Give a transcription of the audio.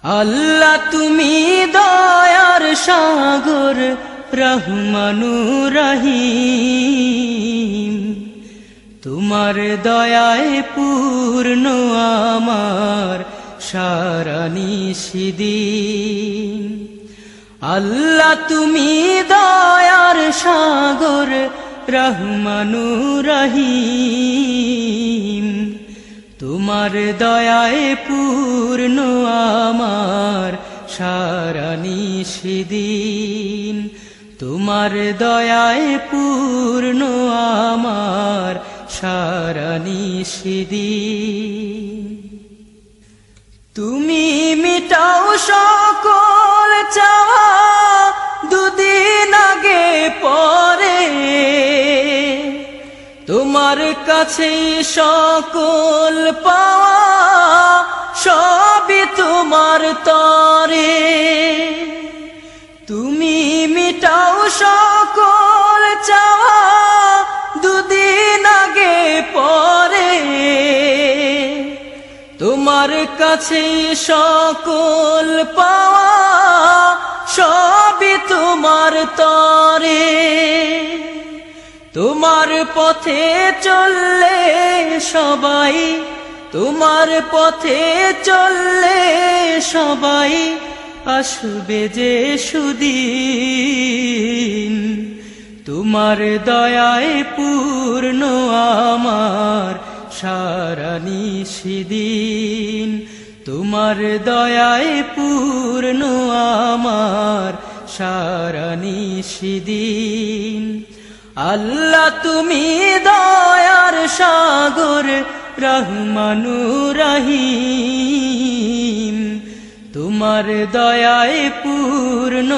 আল্লাহ তুমি দয়ার সাগর রহমানুর রহিম, তোমার দয়ায় পূর্ণ আমার সারা নিশিদিন। আল্লাহ তুমি দয়ার সাগর রহমানুর রহিম, তোমার দয়ায় পূর্ণ আমার সারা নিশিদিন। তোমার দয়ায় পূর্ণ আমার সারা নিশিদিন। তুমি মিটাও সকল চাওয়া দুদিন আগে পরে, তোমার কাছে সকল পাওয়া সবই তোমার তরে। তুমি মিটাও সকল চাওয়া দুদিন আগে পরে, তোমার কাছে সকল পাওয়া সবই তোমার তরে। তোমার পথে চললে সবাই, তোমার পথে চললে সবাই আসবে যে সুদিন। তোমার দয়ায় পূর্ণ আমার সারা নিশিদিন। তোমার দয়ায় পূর্ণ আমার সারা নিশিদিন। আল্লাহ তুমি দয়ার সাগর রহমানুর রহিম, তোমার দয়ায় পূর্ণ